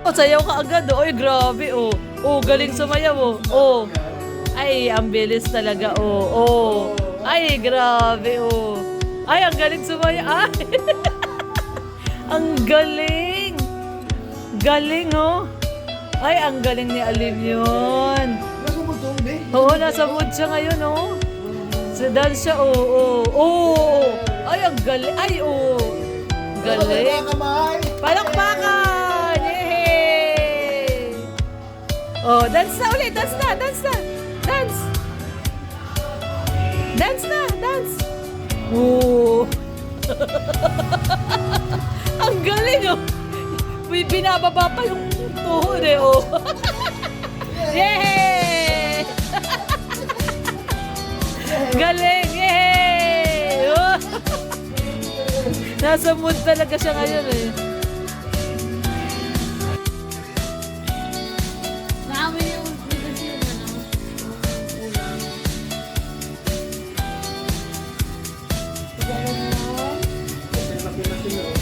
Oh, sayaw ka agad. Oh. Oy, grabe. Oh. Oh, galing sumayaw. Oh. Oh. Ay, ang bilis talaga. Oh. Oh. Ay, grabe. Oh. Ay, ang galing sumayaw. Ay. Ang galing. Galing, oh. Ay, ang galing ni Alim yun. Oo, nasa mood siya ngayon, oh. Sa dance siya, oh. Oh. Ay, ang galing. Ay, oh. Galing. Palakpakan! Yay! Oh, dance na ulit. Dance na. Dance na. Dance. Dance na. Dance. Oh. Ang galing, oh. May binababa pa yung tuhod, eh, oh. Yay! Galing! Yay! Oh. Nasa mood talaga siya ngayon, eh. Naamoy yung bigas yun, ano? Ulam. Ganun mo.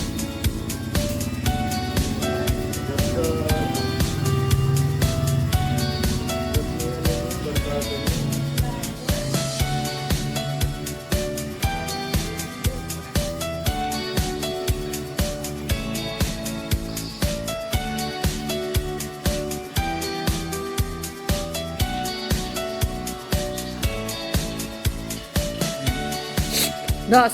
Dos.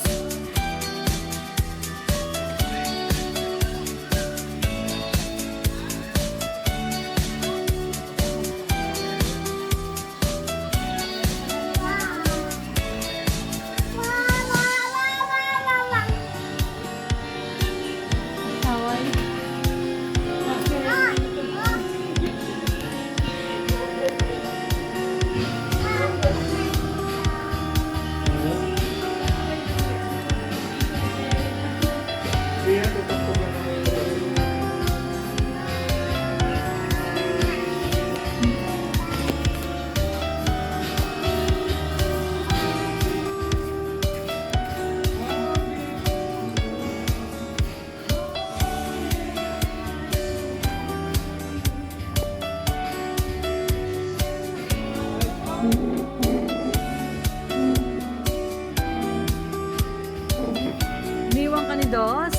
Iniwan ka ni Dos?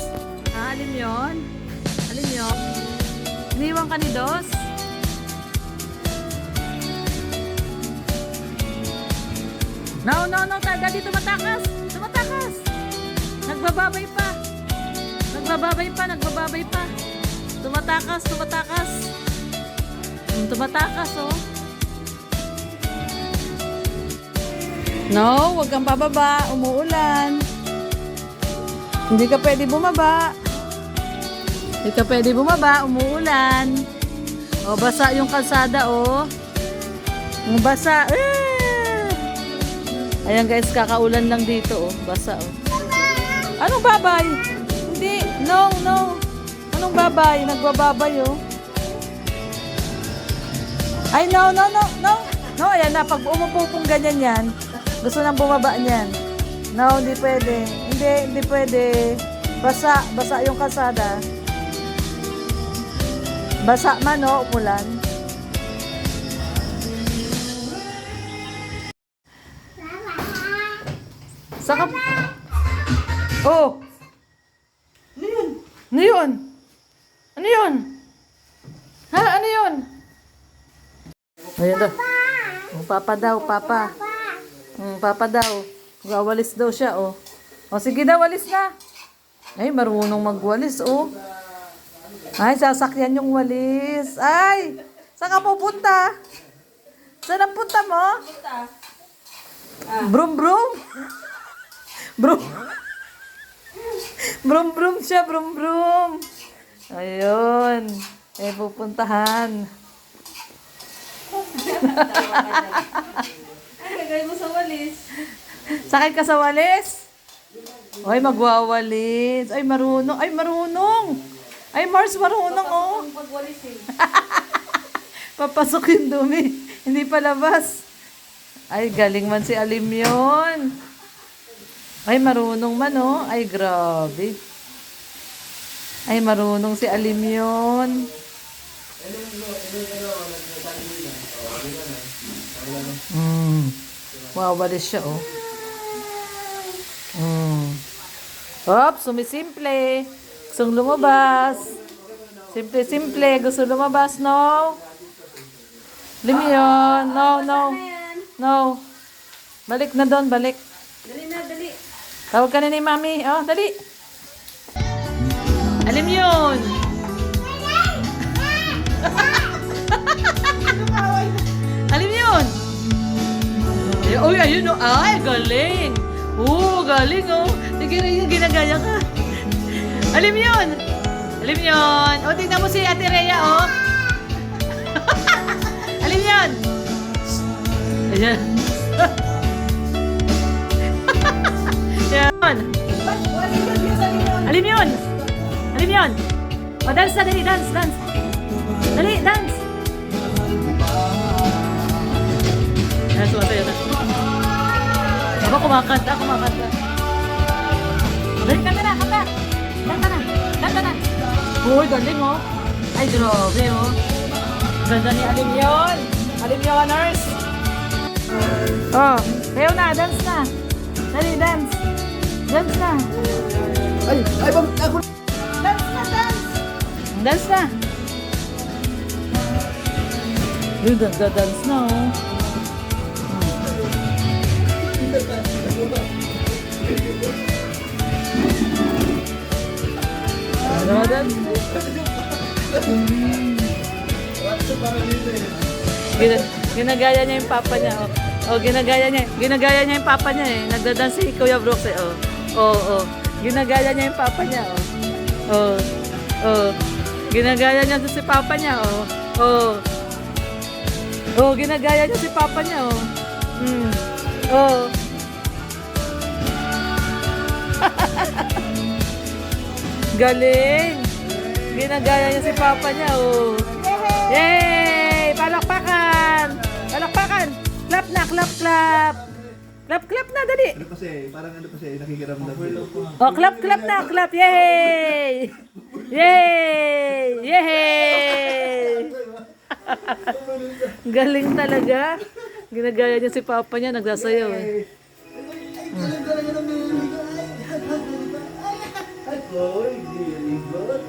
Alin yon? Alin yon? Iniwan ka ni Dos? No. Daddy, tumatakas! Tumatakas! Nagbababay pa! Tumatakas! Tumatakas, oh. No, huwag kang bababa. Umuulan. Hindi ka pwede bumaba. Umuulan. O, basa yung kalsada, o. Basa. Ayan guys, kakaulan lang dito, o. Basa, o. Anong babay? Hindi. No. Anong babay? Nagbababay, o. Ay, no. No, ayan na. Pag umupo pong ganyan yan, gusto nang bumaba niyan. No, hindi pwede. Hindi pwede. Basa yung kalsada. Basa man, o, umulan. Saka... Oh! Ano yun? Ha? Ano yun? Ayan daw. Papa daw. Papa daw. Wawalis daw siya, oh. O, sige daw, walis na. Ay, marunong magwalis, oh. Ay, sasakyan yung walis. Ay, saan ka pupunta? Saan ang punta mo? Brum. Brum siya, brum. Ayun. Ay, pupuntahan. Ay, gagawin mo sa walis. Sakit ka sa walis? Ay, magwawalis. Ay, marunong. Ay, Mars, marunong, oh. Pagwalis, eh. Papasok yung dumi. Hindi palabas. Ay, galing man si Alim yun. Ay, marunong man, oh. Ay, grabe. Ay, marunong si Alim yun. Wow, balis siya, oh. Hop, sumisimple. Gustong lumabas. Simple-simple. Gusto lumabas, no? Alam mo yun. No, no. No. Balik na doon, balik. Dali na, dali. Tawag ka na ni Mami. Oh, dali. Alam yun. Alam yun. Uy, ayun oh. Ay, galing. Galing oh. Sige rin yung ginagaya ka. Alam yun. Alam yun. O, tingnan mo si Ate Rhea, oh. Alam yun. Ayan. Yan. Alam yun. Alam yun. O, dance na, dali, dance, dance. Dali, dance. Ayan, sumasayo na. Ako kumakanta, kumakanta. Dali, kanta na, kanta. Kanta na, kanta na. Uy, galing oh. Ay, grabe oh. Ganda ni Alim yun. Alim yun, nurse. Oh, kayo na, dance na. Dali, dance. Dance na. Ay, bang ako. Dance na, dance. Dance na. Uy, ganda dance na oh. Dance na. Ginagaya niya yung papa niya. Oh, ginagaya niya yung papa niya eh. Nagdadance si Kuya Brooks eh. Oh. Ginagaya niya yung papa niya. Oh. Ginagaya niya si papa niya. Oh, ginagaya niya si papa niya. Oh. Galing. Ginagaya niya si papa niya. Oh. Yay! Palakpakan! Palakpakan! Clap na, clap, clap! Clap, clap na, dali! Ano kasi, parang ano kasi, nakikiramdam. Oh, clap, clap na, clap! Yay! Yay! Yay! Galing talaga. Ginagaya niya si papa niya, nagsasayaw eh. Oy, very good.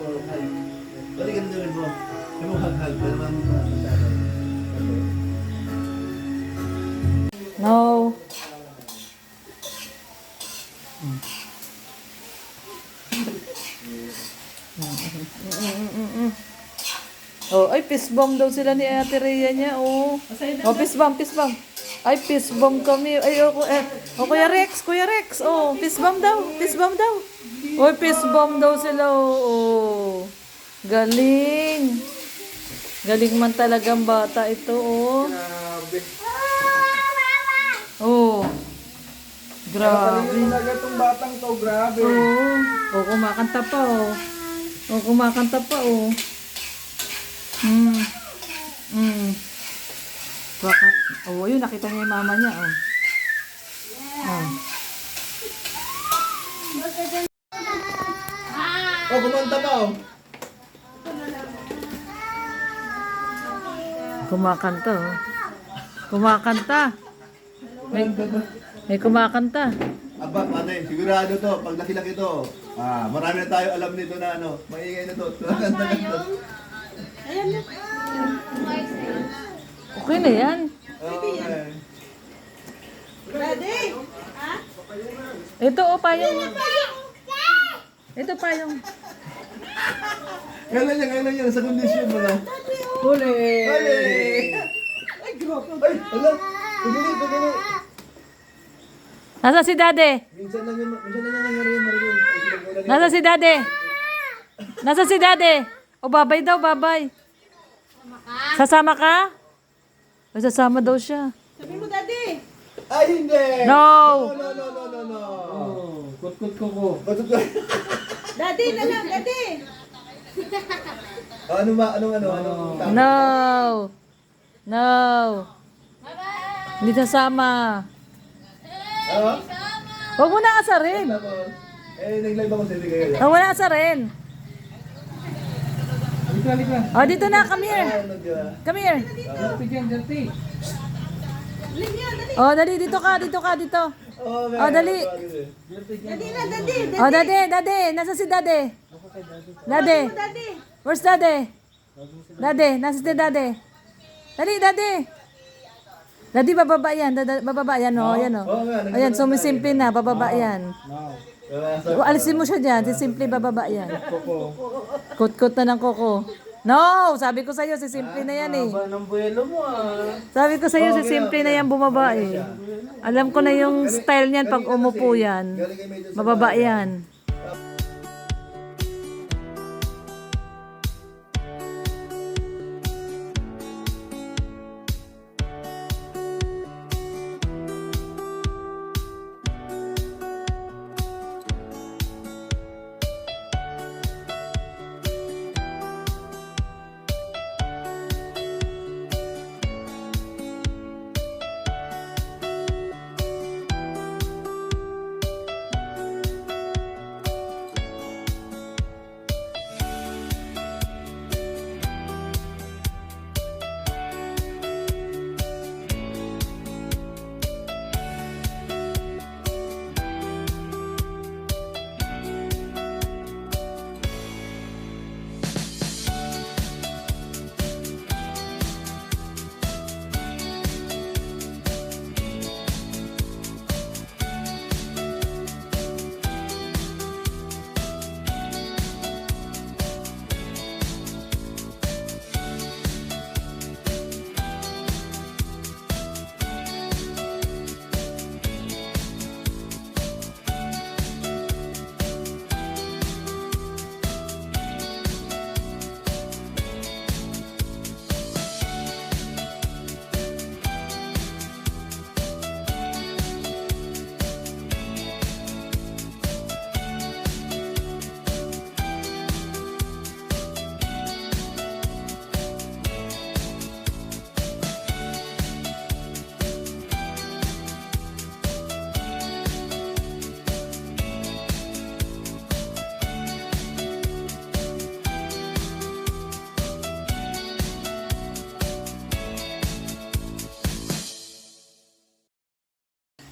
Balik ka na gawin mo. Yung mo hag-hag, pero naman masyado. No. Oh, ay fist bomb daw sila ni Ate Rhea niya. Oh, fist bomb, fist bomb. Ay, fist bomb kami. Ay, Kuya Rex. Oh, fist bomb daw. Fist bomb daw. Oh, fist bomb daw sila. Oh. Galing. Galing man talagang bata ito, oh. Oh. Grabe. Talaga itong batang to, grabe. Oh, kumakanta pa, oh. Oh, kumakanta pa, oh. Bakit? Oh, yun, nakita niya yung mama niya, oh. Oh, kumanta pa, oh. Kumakanta, oh. Kumakanta. May kumakanta. Aba, ate, sigurado to, pag nakilaki to, marami na tayo alam nito na ano, maingay na to. Okay na yan. Okay. Ito, oh, payong. Ito, payong. Kailan yan, sa kondisyon mo na. Huli. Huli! Ay, grabe. Ay, ala, pagili. Nasa si Dade? Minsan lang nangyari yan, Maricol. Ay, sinagawa na Nasa si Dade? Nasa si Dade? O, babay daw, babay. Sasama ka? O, sasama daw siya. Sabi mo, Daddy. Ay, hindi! No! No. Kut-kut ko. Daddy na lang, Daddy. Anong tama? No! Hindi sasama. Ano? Huwag mo na asarin. Nag-live ako sa hindi kayo. Huwag mo na asarin. halika. Oh, dito na, come here. Come here. Dirty dyan, dirty. Oh, dali, dito ka, dito. Oh, dali. Dirty dyan. Oh, dade. Nasa si dade? Dade. Where's dade? Dade, nasa si dade? Dali, dade. Dadi, bababa yan. Bababa yan, oh. Yan, oh. Ayan, sumisimple na. Bababa yan. Now. Alisin mo siya dyan. Si Simple, bababa yan. Koko. Kot-kot na ng koko. No! Sabi ko sa'yo, si Simple na yan eh. Haba ng buwelo mo ah. Sabi ko sa'yo, si Simple na yan bumaba eh. Alam ko na yung style niyan pag umupo yan. Bababa yan.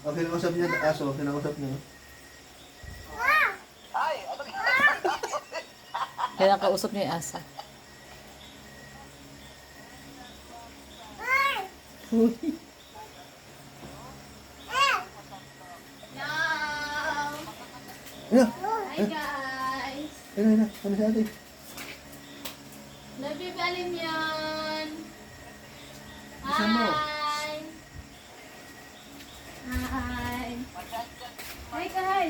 Oh, kinausap niya, aso, kinausap niya. Kaya kausap niya yung asa. Ayun, Hi guys! ayun, ano si ate? Love you, Balimyon! Isa mo. Hi! Hi! Hi, Kai!